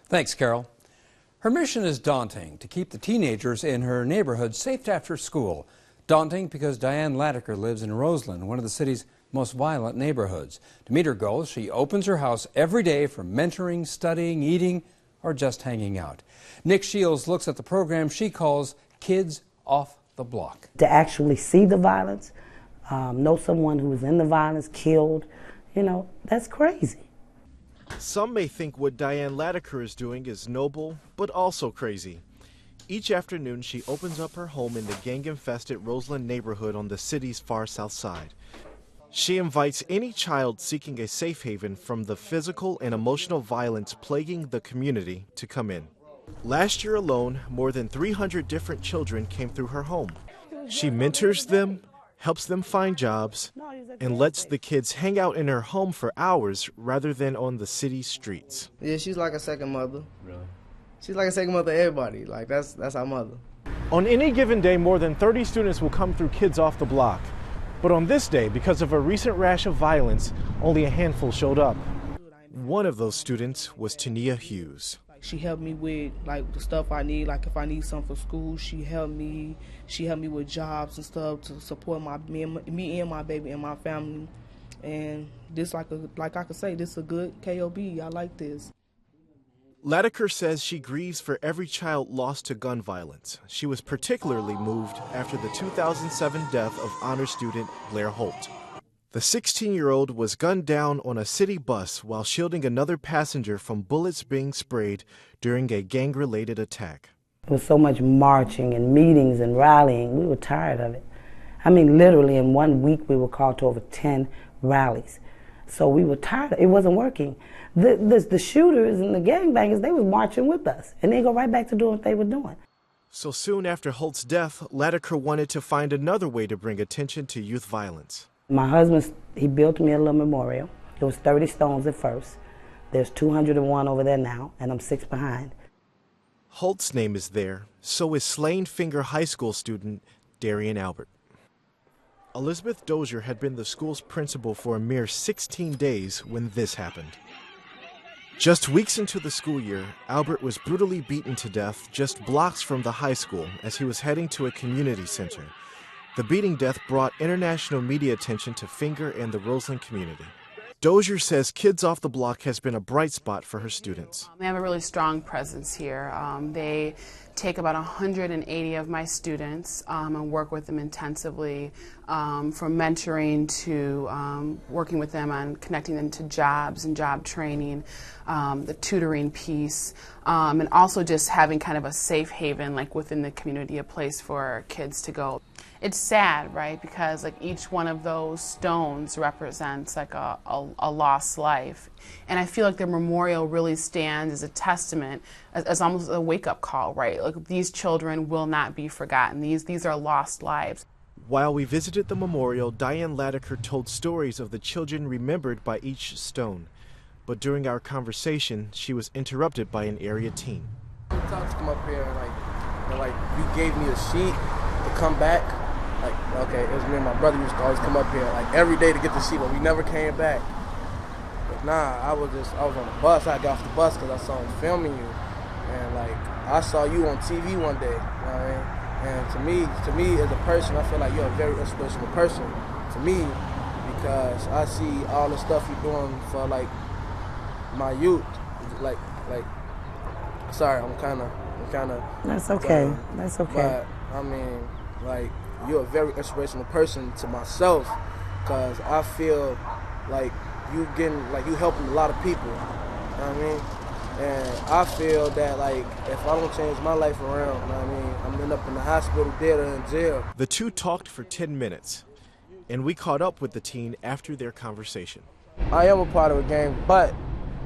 Thanks, Carol. Her mission is daunting, to keep the teenagers in her neighborhood safe after school. Daunting because Diane Latiker lives in Roseland, one of the city's most violent neighborhoods. To meet her goals, she opens her house every day for mentoring, studying, eating, or just hanging out. Nick Shields looks at the program she calls Kids Off the Block. To actually see the violence, know someone who was in the violence, killed, that's crazy. Some may think what Diane Latiker is doing is noble, but also crazy. Each afternoon, she opens up her home in the gang-infested Roseland neighborhood on the city's far south side. She invites any child seeking a safe haven from the physical and emotional violence plaguing the community to come in. Last year alone, more than 300 different children came through her home. She mentors them, helps them find jobs, and lets the kids hang out in her home for hours rather than on the city streets. Yeah, she's like a second mother. Really? She's like a second mother to everybody. Like, that's our mother. On any given day, more than 30 students will come through Kids Off the Block. But on this day, because of a recent rash of violence, only a handful showed up. One of those students was Tania Hughes. She helped me with the stuff I need. Like if I need something for school, she helped me with jobs and stuff to support me and my baby and my family. And this like I could say, this is a good KOB. I like this. Latiker says she grieves for every child lost to gun violence. She was particularly moved after the 2007 death of honor student Blair Holt. The 16-year-old was gunned down on a city bus while shielding another passenger from bullets being sprayed during a gang-related attack. There was so much marching and meetings and rallying. We were tired of it. I mean, literally in 1 week we were called to over 10 rallies. So we were tired. It wasn't working. The shooters and the gangbangers, they was marching with us, and they go right back to doing what they were doing. So soon after Holt's death, Latiker wanted to find another way to bring attention to youth violence. My husband, he built me a little memorial. It was 30 stones at first. There's 201 over there now, and I'm 6 behind. Holt's name is there, so is Slain Finger High School student Darian Albert. Elizabeth Dozier had been the school's principal for a mere 16 days when this happened. Just weeks into the school year, Albert was brutally beaten to death just blocks from the high school as he was heading to a community center. The beating death brought international media attention to Finger and the Roseland community. Dozier says Kids Off the Block has been a bright spot for her students. They have a really strong presence here. They take about 180 of my students and work with them intensively, from mentoring to working with them on connecting them to jobs and job training, the tutoring piece, and also just having kind of a safe haven within the community, a place for kids to go. It's sad, right, because each one of those stones represents a lost life. And I feel like the memorial really stands as a testament, as almost a wake-up call, right? These children will not be forgotten. These are lost lives. While we visited the memorial, Diane Latiker told stories of the children remembered by each stone. But during our conversation, she was interrupted by an area teen. Sometimes come up here and you gave me a sheet to come back. Okay, it was me and my brother used to always come up here every day to get the sheet, but we never came back. But nah, I was on the bus. I got off the bus because I saw him filming you, and I saw you on TV one day. You know what I mean? And to me as a person, I feel like you're a very inspirational person to me, because I see all the stuff you're doing for my youth. Sorry, I'm kind of. That's okay. That's okay. But I mean, you're a very inspirational person to myself, because I feel like you helping a lot of people. You know what I mean? And I feel that if I don't change my life around, you know what I mean, I'm end up in the hospital, dead, or in jail. The two talked for 10 minutes, and we caught up with the teen after their conversation. I am a part of a gang, but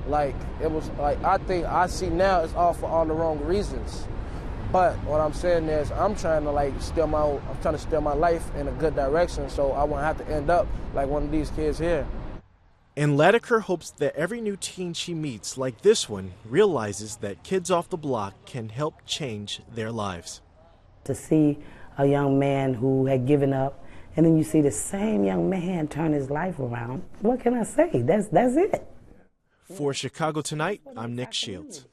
it was I think I see now it's all for all the wrong reasons. But what I'm saying is, I'm trying to steer my life in a good direction, so I won't have to end up like one of these kids here. And Latiker hopes that every new teen she meets, like this one, realizes that Kids Off the Block can help change their lives. To see a young man who had given up, and then you see the same young man turn his life around, what can I say? That's it. For Chicago Tonight, I'm Nick Shields.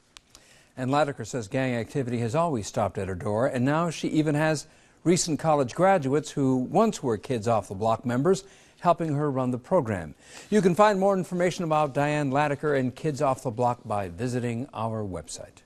And Latiker says gang activity has always stopped at her door, and now she even has recent college graduates who once were Kids Off the Block members helping her run the program. You can find more information about Diane Latiker and Kids Off the Block by visiting our website.